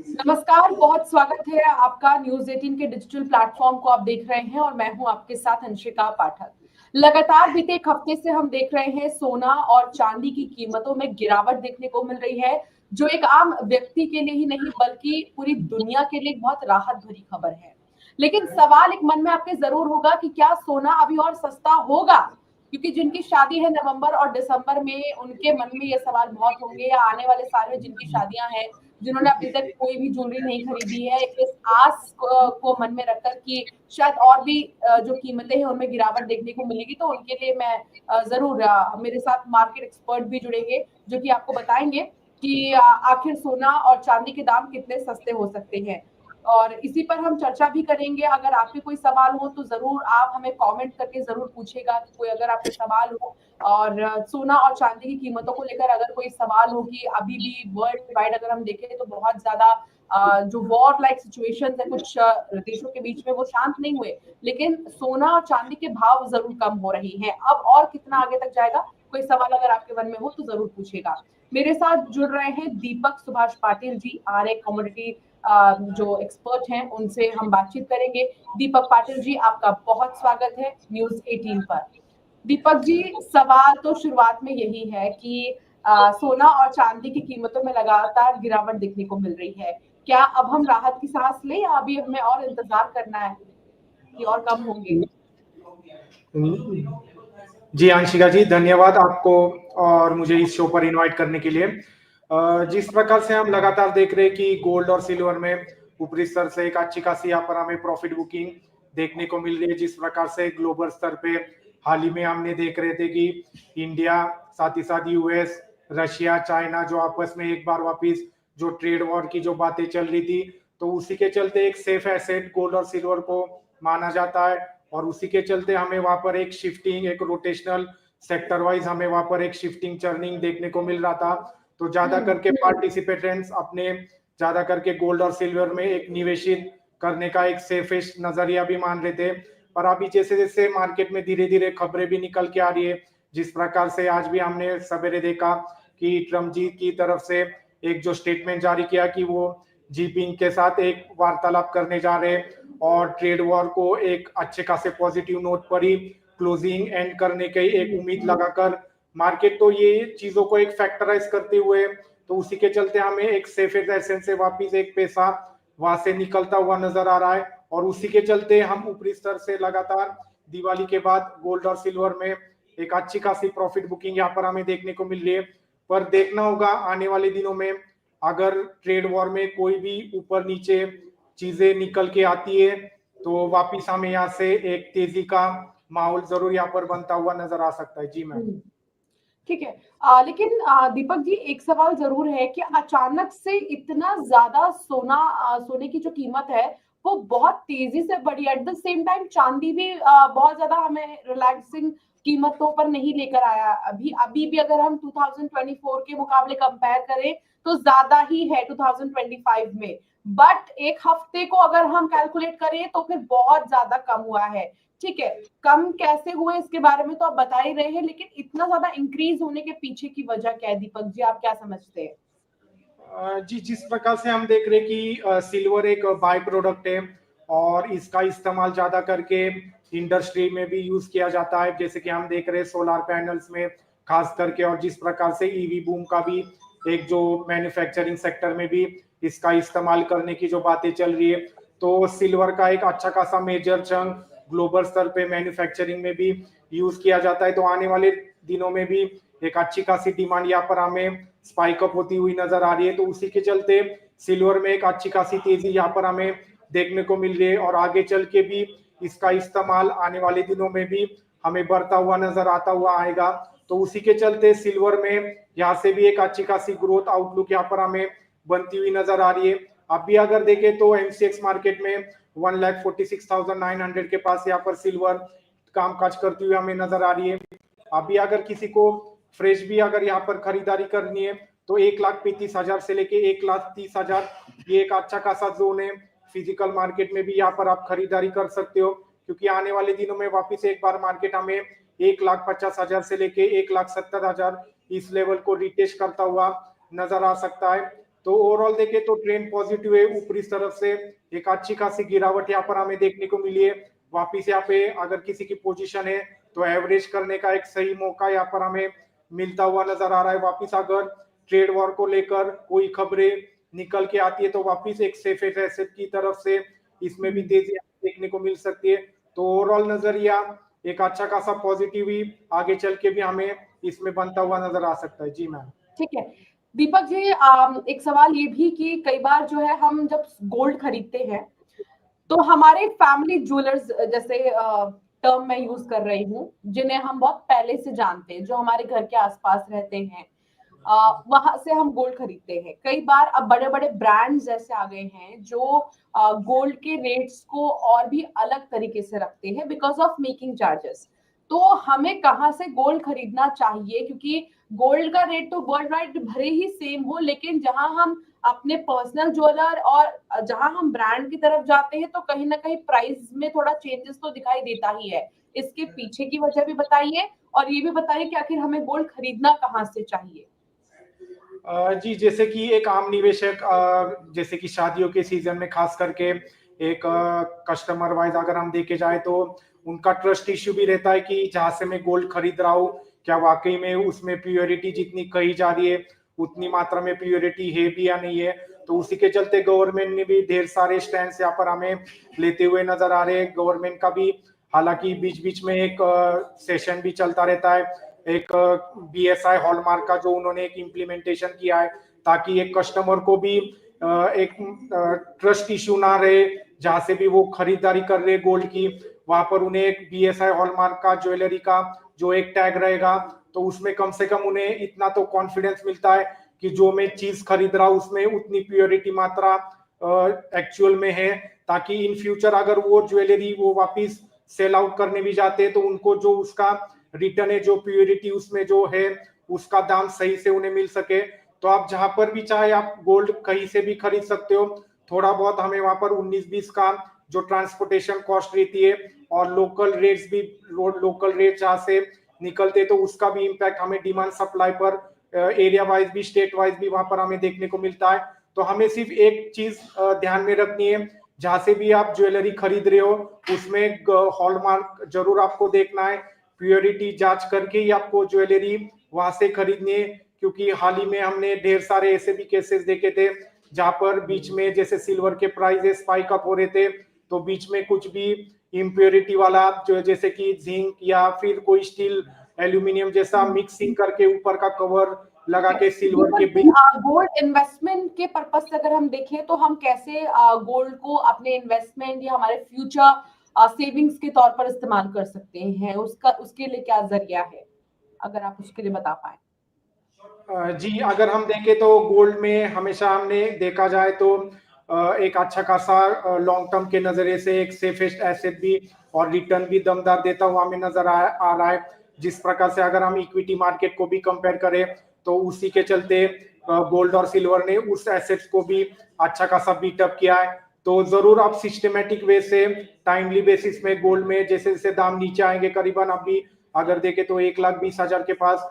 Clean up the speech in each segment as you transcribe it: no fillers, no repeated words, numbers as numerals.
नमस्कार, बहुत स्वागत है आपका न्यूज 18 के डिजिटल प्लेटफॉर्म को आप देख रहे हैं और मैं हूं आपके साथ अंशिका पाठक। लगातार बीते एक हफ्ते से हम देख रहे हैं सोना और चांदी की कीमतों में गिरावट देखने को मिल रही है, जो एक आम व्यक्ति के लिए ही नहीं बल्कि पूरी दुनिया के लिए एक बहुत राहत भरी खबर है। लेकिन सवाल एक मन में आपके जरूर होगा कि क्या सोना अभी और सस्ता होगा? क्योंकि जिनकी शादी है नवंबर और दिसंबर में, उनके मन में ये सवाल बहुत होंगे, या आने वाले साल में जिनकी शादियां हैं, जिन्होंने अभी तक कोई भी ज्वेलरी नहीं खरीदी है, इस आस को मन में रखकर कि शायद और भी जो कीमतें हैं उनमें गिरावट देखने को मिलेगी, तो उनके लिए मैं जरूर मेरे साथ मार्केट एक्सपर्ट भी जुड़ेंगे जो कि आपको बताएंगे कि आखिर सोना और चांदी के दाम कितने सस्ते हो सकते हैं। और इसी पर हम चर्चा भी करेंगे। अगर आपके कोई सवाल हो तो जरूर आप हमें कमेंट करके जरूर पूछिएगा। कोई अगर आपके सवाल हो और सोना और चांदी की कीमतों को लेकर अगर कोई सवाल हो कि अभी भी वर्ल्ड वाइड अगर हम देखें तो बहुत ज्यादा जो वॉर लाइक सिचुएशन है कुछ देशों के बीच में, वो शांत नहीं हुए, लेकिन सोना और चांदी के भाव जरूर कम हो रही हैं। अब और कितना आगे तक जाएगा, कोई सवाल अगर आपके मन में हो तो जरूर पूछेगा। मेरे साथ जुड़ रहे हैं दीपक Subhash Patil ji, R A commodity जो एक्सपर्ट हैं, उनसे हम बातचीत करेंगे। दीपक पाटिल जी, आपका बहुत स्वागत है न्यूज 18 पर। दीपक जी, सवाल तो शुरुआत में यही है कि सोना और चांदी की कीमतों में लगातार गिरावट देखने को मिल रही है। क्या अब हम राहत की सांस लें या अभी हमें और इंतजार करना है कि और कम होंगे? जी आंशिका जी, धन्यवाद आपको और मुझे इस शो पर इनवाइट करने के लिए। जिस प्रकार से हम लगातार देख रहे हैं कि गोल्ड और सिल्वर में ऊपरी स्तर से एक अच्छी खासी यहाँ पर हमें प्रॉफिट बुकिंग देखने को मिल रही है। जिस प्रकार से ग्लोबल स्तर पे हाल ही में हमने देख रहे थे कि इंडिया, साथ ही साथ यूएस, रशिया, चाइना जो आपस में एक बार वापिस जो ट्रेड वॉर की जो बातें चल रही थी, तो उसी के चलते एक सेफ एसेट गोल्ड और सिल्वर को माना जाता है और उसी के चलते हमें वहां पर एक शिफ्टिंग, एक रोटेशनल सेक्टर वाइज हमें वहां पर एक शिफ्टिंग चर्निंग देखने को मिल रहा था। तो ज्यादा करके पार्टिसिपेटेंट्स अपने ज्यादा करके गोल्ड और सिल्वर में एक निवेशित करने का एक सेफेस्ट नजरिया भी मान रहे थे। पर अभी जैसे जैसे मार्केट में धीरे धीरे खबरें भी निकल के आ रही है, जिस प्रकार से आज भी हमने सवेरे देखा कि ट्रम्प जी की तरफ से एक जो स्टेटमेंट जारी किया कि वो जीपिंग के साथ एक वार्तालाप करने जा रहे हैं और ट्रेड वॉर को एक अच्छे खासे पॉजिटिव नोट पर ही क्लोजिंग एंड करने की एक उम्मीद लगाकर मार्केट तो ये चीजों को एक फैक्टराइज करते हुए, तो उसी के चलते हमें एक सेफेस्ट एसेट से वापिस एक पैसा वहां से निकलता हुआ नजर आ रहा है। और उसी के चलते हम ऊपरी स्तर से लगातार दिवाली के बाद गोल्ड और सिल्वर में एक अच्छी खासी प्रॉफिट बुकिंग यहाँ पर हमें देखने को मिल रही है। पर देखना होगा आने वाले दिनों में अगर ट्रेड वॉर में कोई भी ऊपर नीचे चीजें निकल के आती है तो वापिस हमें यहाँ से एक तेजी का माहौल जरूर यहाँ पर बनता हुआ नजर आ सकता है। जी मैम। ठीक है। लेकिन दीपक जी, एक सवाल जरूर है कि अचानक से इतना ज्यादा सोने की जो कीमत है वो बहुत तेजी से बढ़ी। एट द सेम टाइम चांदी भी बहुत ज्यादा हमें रिलैक्सिंग कीमतों पर नहीं लेकर आया। अभी अभी भी अगर हम 2024 के मुकाबले कंपेयर करें तो ज्यादा ही है 2025 में, बट एक हफ्ते को अगर हम कैलकुलेट करें तो फिर बहुत ज्यादा कम हुआ है। ठीक है, कम कैसे हुए इसके बारे में तो आप बता ही रहे हैं, लेकिन इतना ज्यादा इंक्रीज होने के पीछे की वजह क्या है दीपक जी, आप क्या समझते हैं? जी, जिस प्रकार से हम देख रहे हैं कि सिल्वर एक बाय प्रोडक्ट है और इसका इस्तेमाल ज्यादा करके इंडस्ट्री में भी यूज किया जाता है, जैसे कि हम देख रहे हैं सोलर पैनल्स में खास करके, और जिस प्रकार से ईवी बूम का भी एक जो मैन्युफैक्चरिंग सेक्टर में भी इसका इस्तेमाल करने की जो बातें चल रही है, तो सिल्वर का एक अच्छा खासा मेजर चंक ग्लोबल स्तर पे मैन्युफैक्चरिंग में भी यूज किया जाता है। तो आने वाले दिनों में भी एक अच्छी खासी डिमांड यहाँ पर हमें स्पाइक अप होती हुई नजर आ रही है। तो उसी के चलते सिल्वर में एक अच्छी खासी तेजी यहाँ पर हमें देखने को मिल रही है और आगे चल के भी इसका इस्तेमाल आने वाले दिनों में भी हमें बढ़ता हुआ नजर आता हुआ आएगा। तो उसी के चलते सिल्वर में यहाँ से भी एक अच्छी खासी ग्रोथ आउटलुक यहाँ पर हमें बनती हुई नजर आ रही है। अभी अगर देखें तो एमसीएक्स मार्केट में 1,46,900 के पास यहाँ पर सिल्वर कामकाज करती हुई हमें नजर आ रही है। अभी अगर किसी को फ्रेश भी अगर यहाँ पर खरीदारी करनी है तो 1,35,000 से लेके 1,30,000 ये एक अच्छा खासा जोन है। फिजिकल मार्केट में भी यहाँ पर आप खरीदारी कर सकते हो, क्योंकि आने वाले दिनों में वापस एक बार मार्केट हमें 1,50,000 से लेके 1,70,000 इस लेवल को रिटेस्ट करता हुआ नजर आ सकता है। तो ओवरऑल देखें तो ट्रेंड पॉजिटिव है, ऊपरी तरफ से एक अच्छी खासी गिरावट यहाँ पर हमें देखने को मिली है। वापिस यहाँ पे अगर किसी की पोजीशन है तो एवरेज करने का एक सही मौका यहाँ पर हमें मिलता हुआ नजर आ रहा है। वापिस अगर ट्रेड वॉर को लेकर कोई खबरें निकल के आती है तो वापिस एक सेफ एसेट की तरफ से इसमें भी तेजी देखने को मिल सकती है। तो ओवरऑल नजरिया एक अच्छा खासा पॉजिटिव ही आगे चल के भी हमें इसमें बनता हुआ नजर आ सकता है। जी मैम। ठीक है दीपक जी, एक सवाल ये भी कि कई बार जो है हम जब गोल्ड खरीदते हैं तो हमारे फैमिली ज्वेलर्स, जैसे टर्म मैं यूज कर रही हूँ, जिन्हें हम बहुत पहले से जानते हैं, जो हमारे घर के आसपास रहते हैं, वहां से हम गोल्ड खरीदते हैं। कई बार अब बड़े बड़े ब्रांड्स ऐसे आ गए हैं जो गोल्ड के रेट्स को और भी अलग तरीके से रखते हैं बिकॉज ऑफ मेकिंग चार्जेस। तो हमें कहाँ से गोल्ड खरीदना चाहिए? क्योंकि गोल्ड का रेट तो वर्ल्ड वाइड भले ही सेम हो, लेकिन जहां हम अपने पर्सनल ज्वेलर और जहां हम ब्रांड की तरफ जाते हैं तो कहीं ना कहीं प्राइस में थोड़ा चेंजेस तो दिखाई देता ही है। इसके पीछे की वजह भी बताइए और ये भी बताइए कि आखिर हमें गोल्ड खरीदना कहाँ से चाहिए। जी, जैसे कि एक आम निवेशक जैसे कि शादियों के सीजन में खास करके एक कस्टमर वाइज अगर हम देखे जाए तो उनका ट्रस्ट इश्यू भी रहता है कि जहां से मैं गोल्ड खरीद रहा हूँ क्या वाकई में उसमें प्योरिटी जितनी कही जा रही है उतनी मात्रा में प्योरिटी है भी या नहीं है। तो उसी के चलते गवर्नमेंट ने भी ढेर सारे स्टैंड यहाँ पर हमें लेते हुए नजर आ रहे हैं। गवर्नमेंट का भी हालांकि बीच बीच में एक सेशन भी चलता रहता है, एक BSI हॉलमार्क का जो उन्होंने एक इम्प्लीमेंटेशन किया है ताकि एक कस्टमर को भी एक ट्रस्ट इश्यू ना रहे, जहां से भी वो खरीदारी कर रहे गोल्ड की वहां पर उन्हें एक BSI हॉलमार्क का ज्वेलरी का जो एक टैग रहेगा तो उसमें कम से कम उन्हें इतना तो कॉन्फिडेंस मिलता है कि जो मैं चीज खरीद रहा हूँ उसमें उतनी प्योरिटी मात्रा एक्चुअल में है, ताकि इन फ्यूचर अगर वो ज्वेलरी वो वापिस सेल आउट करने भी जाते हैं तो उनको जो उसका रिटर्न है, जो प्योरिटी उसमें जो है उसका दाम सही से उन्हें मिल सके। तो आप जहां पर भी चाहे आप गोल्ड कहीं से भी खरीद सकते हो। थोड़ा बहुत हमें वहां पर 19-20 का जो ट्रांसपोर्टेशन कॉस्ट रहती है और लोकल रेट्स भी लोकल रेट जहां से निकलते तो उसका भी इम्पैक्ट हमें डिमांड सप्लाई पर एरिया वाइज भी स्टेट वाइज भी वहां पर हमें देखने को मिलता है। तो हमें सिर्फ एक चीज ध्यान में रखनी है, जहां से भी आप ज्वेलरी खरीद रहे हो उसमें हॉलमार्क जरूर आपको देखना है, प्योरिटी जांच करके ही आपको ज्वेलरी वहां से खरीदनी है। क्योंकि हाल ही में हमने ढेर सारे ऐसे भी केसेस देखे थे जहां पर बीच में जैसे सिल्वर के प्राइसेस स्पाइक अप हो रहे थे तो बीच में कुछ भी इम्प्योरिटी वाला जो जैसे कि जिंक या फिर कोई स्टील एल्यूमिनियम जैसा मिक्सिंग करके ऊपर का कवर लगा के सिल्वर के बिल। गोल्ड इन्वेस्टमेंट के पर्पस से अगर हम देखें तो हम कैसे गोल्ड को अपने इन्वेस्टमेंट या हमारे फ्यूचर सेविंग्स के तौर पर इस्तेमाल कर सकते हैं, उसके लिए क्या जरिया है, अगर आप उसके लिए बता पाए। जी, अगर हम देखें तो गोल्ड में हमेशा हमने देखा जाए तो एक अच्छा खासा लॉन्ग टर्म के नजरिए से एक सेफेस्ट एसेट भी और रिटर्न भी दमदार देता हुआ हमें नजर आ रहा है। जिस प्रकार से अगर हम इक्विटी मार्केट को भी कंपेयर करें तो उसी के चलते गोल्ड और सिल्वर ने उस एसेट्स को भी अच्छा खासा बीटअप किया है। तो जरूर आप सिस्टमेटिक वे से टाइमली बेसिस में गोल्ड में जैसे जैसे दाम नीचे आएंगे, करीबन अभी अगर देखें तो 1,20,000 के पास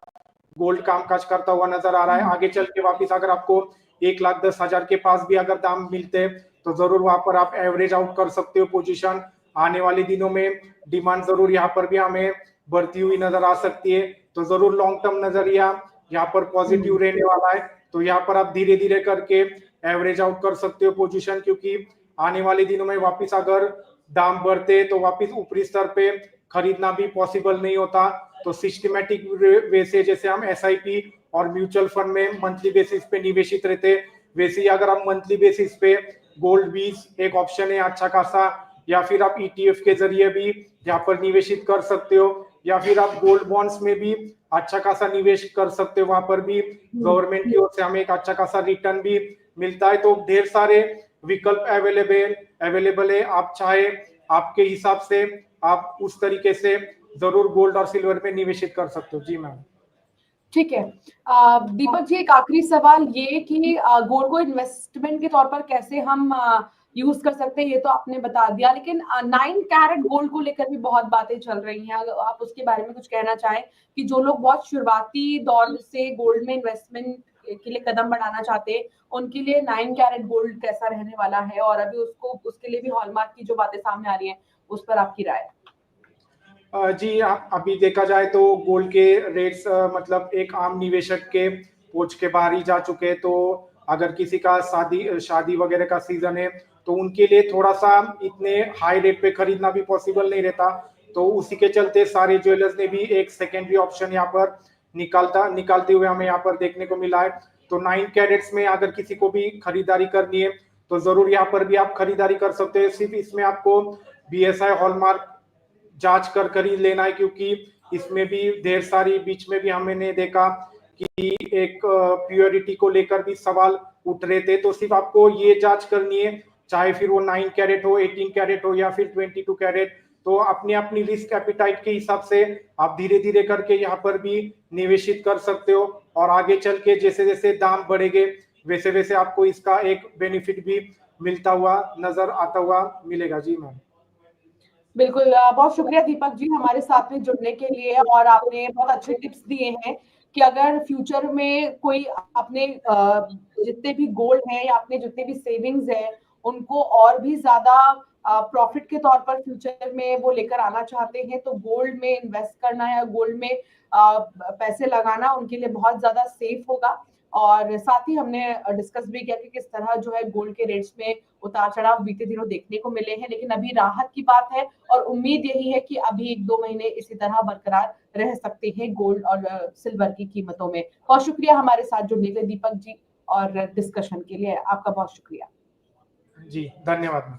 गोल्ड कामकाज करता हुआ नजर आ रहा है। आगे चल के वापिस अगर आपको 1,10,000 के पास भी अगर दाम मिलते तो जरूर वहां पर आप एवरेज आउट कर सकते हो पोजीशन। आने वाले दिनों में डिमांड जरूर यहाँ पर भी हमें बढ़ती हुई नजर आ सकती है। तो जरूर लॉन्ग टर्म नजरिया यहाँ पर पॉजिटिव रहने वाला है। तो यहाँ पर आप धीरे धीरे करके एवरेज आउट कर सकते हो पोजीशन, क्योंकि आने वाले दिनों में वापिस अगर दाम बढ़ते तो वापिस ऊपरी स्तर पे खरीदना भी पॉसिबल नहीं होता। तो सिस्टमेटिक वे से जैसे हम SIP और म्यूचुअल फंड में मंथली बेसिस पे निवेशित रहते, वैसे ही अगर हम मंथली बेसिस पे गोल्ड भी एक ऑप्शन है अच्छा खासा, या फिर आप ETF के जरिए भी यहाँ पर निवेशित कर सकते हो, या फिर आप गोल्ड बॉन्ड्स में भी अच्छा खासा निवेश कर सकते हो। वहां पर भी गवर्नमेंट की ओर से हमें एक अच्छा खासा रिटर्न भी मिलता है। तो ढेर सारे विकल्प अवेलेबल है। आप चाहे आपके हिसाब से आप उस तरीके से जरूर गोल्ड और सिल्वर में निवेशित कर सकते हो। जी मैम। ठीक है दीपक जी, एक आखिरी सवाल ये कि गोल्ड को इन्वेस्टमेंट के तौर पर कैसे हम यूज कर सकते हैं, ये तो आपने बता दिया, लेकिन 9 कैरेट गोल्ड को लेकर भी बहुत बातें चल रही हैं। अगर आप उसके बारे में कुछ कहना चाहें कि जो लोग बहुत शुरुआती दौर से गोल्ड में इन्वेस्टमेंट के लिए कदम बढ़ाना चाहते हैं, उनके लिए 9 कैरेट गोल्ड कैसा रहने वाला है, और अभी उसके लिए भी हॉलमार्क की जो बातें सामने आ रही हैं उस पर आपकी राय? जी, अभी देखा जाए तो गोल्ड के रेट्स मतलब एक आम निवेशक के पहुंच के बाहर ही जा चुके हैं। तो अगर किसी का शादी वगैरह का सीजन है तो उनके लिए थोड़ा सा इतने हाई रेट पे खरीदना भी पॉसिबल नहीं रहता। तो उसी के चलते सारे ज्वेलर्स ने भी एक सेकेंडरी ऑप्शन यहाँ पर निकालते हुए हमें यहाँ पर देखने को मिला है। तो 9 कैरेट्स में अगर किसी को भी खरीदारी करनी है तो जरूर यहाँ पर भी आप खरीदारी कर सकते हैं। सिर्फ इसमें आपको BSI हॉलमार्क जांच कर ही लेना है, क्योंकि इसमें भी ढेर सारी बीच में भी हमने देखा कि एक प्योरिटी को लेकर भी सवाल उठ रहे थे। तो सिर्फ आपको ये जांच करनी है, चाहे फिर वो 9 कैरेट हो, 18 कैरेट हो या फिर 22 कैरेट। तो अपनी अपनी रिस्क एपिटाइट के हिसाब से आप धीरे धीरे करके यहाँ पर भी निवेशित कर सकते हो, और आगे चल के जैसे जैसे दाम बढ़ेंगे वैसे वैसे आपको इसका एक बेनिफिट भी मिलता हुआ नजर आता हुआ मिलेगा। जी मैम। बिल्कुल, बहुत शुक्रिया दीपक जी हमारे साथ में जुड़ने के लिए, और आपने बहुत अच्छे टिप्स दिए हैं कि अगर फ्यूचर में कोई अपने जितने भी गोल्ड है या अपने जितने भी सेविंग्स है उनको और भी ज्यादा प्रॉफिट के तौर पर फ्यूचर में वो लेकर आना चाहते हैं, तो गोल्ड में इन्वेस्ट करना या गोल्ड में पैसे लगाना उनके लिए बहुत ज्यादा सेफ होगा। और साथ ही हमने डिस्कस भी किया कि किस तरह जो है गोल्ड के रेट्स में उतार चढ़ाव बीते दिनों देखने को मिले हैं, लेकिन अभी राहत की बात है और उम्मीद यही है कि अभी 1-2 महीने इसी तरह बरकरार रह सकते हैं गोल्ड और सिल्वर की कीमतों में। बहुत शुक्रिया हमारे साथ जुड़ने के लिए दीपक जी, और डिस्कशन के लिए आपका बहुत शुक्रिया। जी धन्यवाद।